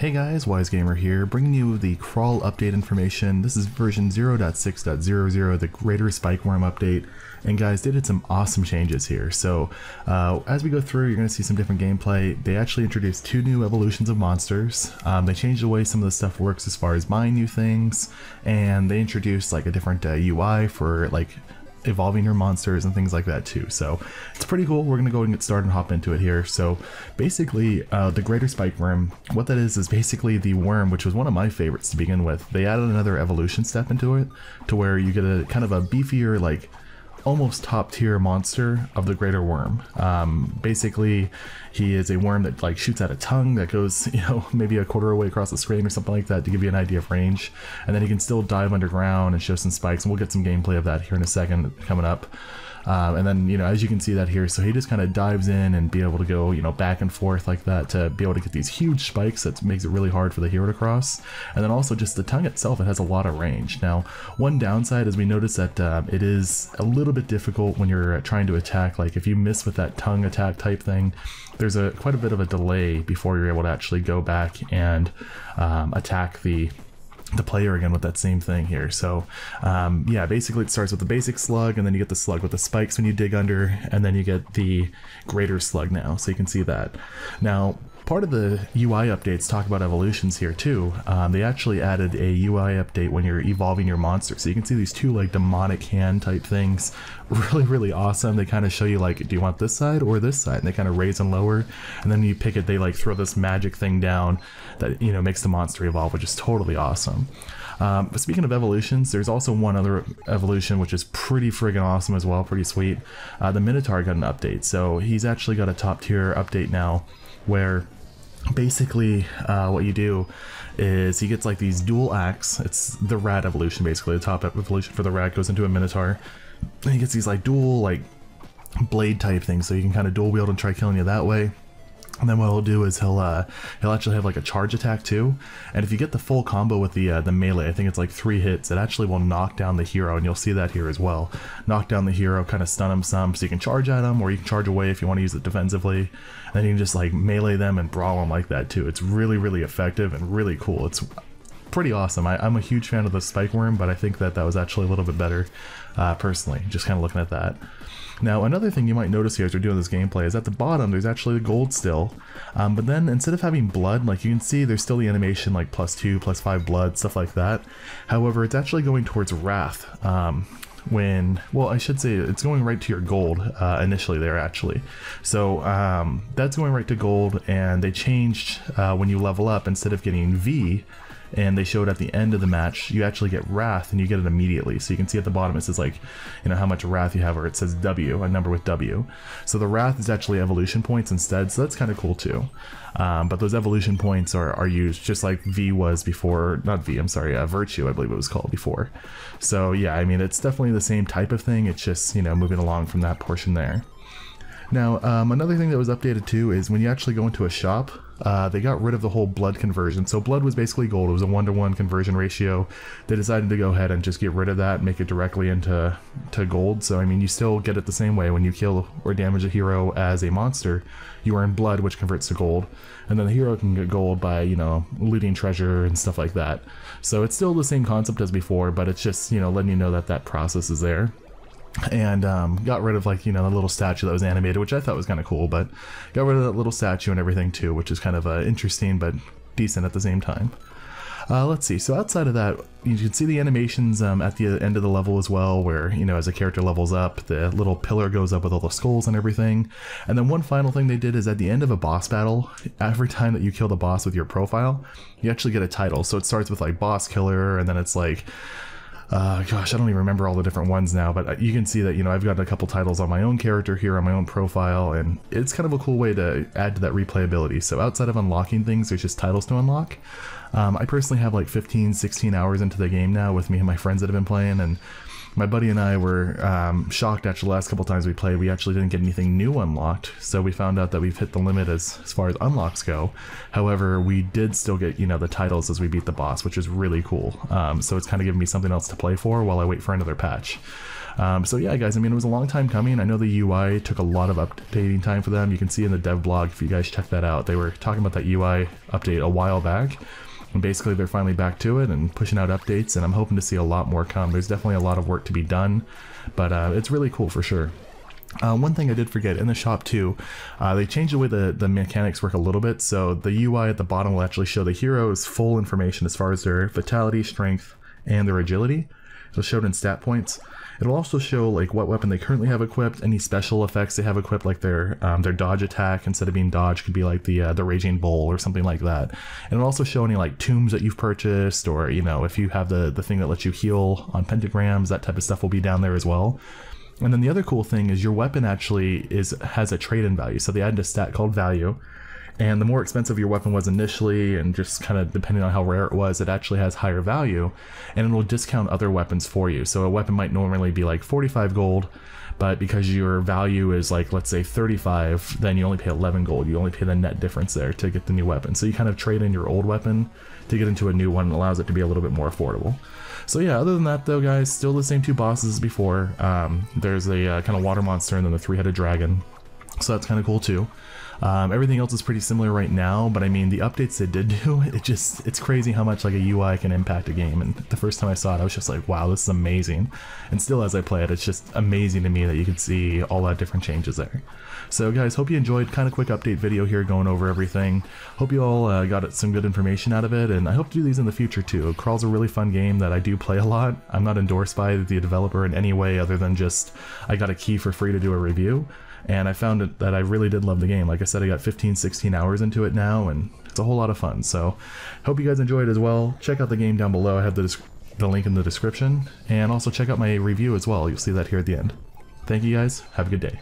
Hey guys, Wise Gamer here, bringing you the crawl update information. This is version 0.6.0.0, the greater Spikewurm update. And guys, they did some awesome changes here. So as we go through, you're going to see some different gameplay. They actually introduced 2 new evolutions of monsters. They changed the way some of the stuff works as far as buying new things, and they introduced like a different UI for like evolving your monsters and things like that too. So it's pretty cool. We're gonna go and get started and hop into it here. So basically the greater Spikewurm, what that is basically the worm, which was one of my favorites to begin with. They added another evolution step into it to where you get a kind of a beefier, like almost top tier monster of the greater worm. Basically he is a worm that like shoots out a tongue that goes, you know, maybe a quarter away across the screen or something like that to give you an idea of range, and then he can still dive underground and show some spikes, and we'll get some gameplay of that here in a second coming up. And then, you know, as you can see that here, so he just kind of dives in and be able to go, you know, back and forth like that to be able to get these huge spikes that makes it really hard for the hero to cross. And then also just the tongue itself, it has a lot of range. Now, one downside is we notice that it is a little bit difficult when you're trying to attack. Like if you miss with that tongue attack type thing, there's quite a bit of a delay before you're able to actually go back and attack the player again with that same thing here. So yeah, basically it starts with the basic slug, and then you get the slug with the spikes when you dig under, and then you get the greater slug now, so you can see that. Now, part of the UI updates talk about evolutions here too. They actually added a UI update when you're evolving your monster. So you can see these 2 like demonic hand type things. Really awesome. They kind of show you like, do you want this side or this side? And they kind of raise and lower. And then you pick it, they like throw this magic thing down that, you know, makes the monster evolve, which is totally awesome. But speaking of evolutions, there's also one other evolution which is pretty friggin' awesome as well, pretty sweet. The Minotaur got an update. So he's actually got a top tier update now, where basically what you do is he gets like these dual axe. It's the rat evolution, basically. The top evolution for the rat goes into a Minotaur, and he gets these like dual like blade type things, so you can kind of dual wield and try killing you that way. And then what he'll do is he'll actually have like a charge attack too, and if you get the full combo with the melee, I think it's like 3 hits, it actually will knock down the hero, and you'll see that here as well. Knock down the hero, kind of stun him some, so you can charge at him, or you can charge away if you want to use it defensively, and then you can just like melee them and brawl them like that too. It's really effective and really cool. It's pretty awesome. I'm a huge fan of the Spikewurm, but I think that was actually a little bit better personally, just kind of looking at that. Now, another thing you might notice here as we're doing this gameplay is at the bottom there's actually the gold still, but then instead of having blood, like you can see there's still the animation like +2, +5 blood, stuff like that. However, it's actually going towards wrath. Well, I should say it's going right to your gold initially there actually. So that's going right to gold, and they changed when you level up, instead of getting V, and they showed at the end of the match, you actually get wrath, and you get it immediately. So you can see at the bottom it says like, you know, how much wrath you have, or it says W, a number with W. So the wrath is actually evolution points instead, so that's kind of cool too. But those evolution points are used just like V was before, not V, I'm sorry, Virtue I believe it was called before. So yeah, I mean it's definitely the same type of thing, it's just, you know, moving along from that portion there. Now, another thing that was updated too is when you actually go into a shop, they got rid of the whole blood conversion. So blood was basically gold, it was a 1-to-1 conversion ratio. They decided to go ahead and just get rid of that and make it directly into gold. So I mean, you still get it the same way. When you kill or damage a hero as a monster, you earn blood, which converts to gold, and then the hero can get gold by, you know, looting treasure and stuff like that. So it's still the same concept as before, but it's just, you know, letting you know that that process is there. And got rid of like, you know, the little statue that was animated, which I thought was kind of cool, but got rid of that little statue and everything too, which is kind of interesting but decent at the same time. Let's see, so outside of that, you can see the animations at the end of the level as well, where, you know, as a character levels up, the little pillar goes up with all the skulls and everything. And then one final thing they did is at the end of a boss battle, every time that you kill the boss with your profile, you actually get a title. So it starts with like boss killer, and then it's like, gosh, I don't even remember all the different ones now, but you can see that, you know, I've got a couple titles on my own character here on my own profile, and it's kind of a cool way to add to that replayability. So outside of unlocking things, there's just titles to unlock. I personally have like 15-16 hours into the game now with me and my friends that have been playing, and my buddy and I were shocked actually the last couple times we played. We actually didn't get anything new unlocked, so we found out that we've hit the limit as far as unlocks go. However, we did still get, you know, the titles as we beat the boss, which is really cool. So it's kind of giving me something else to play for while I wait for another patch. So yeah, guys, I mean, it was a long time coming. I know the UI took a lot of updating time for them. You can see in the dev blog, if you guys check that out, they were talking about that UI update a while back. And basically they're finally back to it and pushing out updates, and I'm hoping to see a lot more come. There's definitely a lot of work to be done, but it's really cool for sure. One thing I did forget, in the shop too, they changed the way the mechanics work a little bit, so the UI at the bottom will actually show the hero's full information as far as their vitality, strength, and their agility. It'll show it in stat points. It'll also show like what weapon they currently have equipped, any special effects they have equipped, like their dodge attack instead of being dodge could be like the Raging Bull or something like that. And it'll also show any like tombs that you've purchased, or you know, if you have the thing that lets you heal on pentagrams, that type of stuff will be down there as well. And then the other cool thing is your weapon actually has a trade-in value. So they added a stat called value, and the more expensive your weapon was initially, and just kind of depending on how rare it was, it actually has higher value, and it will discount other weapons for you. So a weapon might normally be like 45 gold, but because your value is like, let's say 35, then you only pay 11 gold. You only pay the net difference there to get the new weapon. So you kind of trade in your old weapon to get into a new one, and allows it to be a little bit more affordable. So yeah, other than that though, guys, still the same two bosses as before. There's a kind of water monster and then the three-headed dragon. So that's kind of cool too. Everything else is pretty similar right now, but I mean, the updates they did do, it's crazy how much like a UI can impact a game. And the first time I saw it, I was just like, wow, this is amazing. And still as I play it, it's just amazing to me that you can see all that different changes there. So guys, hope you enjoyed, kind of quick update video here going over everything. Hope you all got some good information out of it, and I hope to do these in the future too. Crawl's a really fun game that I do play a lot. I'm not endorsed by the developer in any way other than just I got a key for free to do a review. And I found that I really did love the game. Like I said, I got 15-16 hours into it now, and it's a whole lot of fun. So hope you guys enjoyed as well. Check out the game down below. I have the link in the description. And also check out my review as well. You'll see that here at the end. Thank you guys. Have a good day.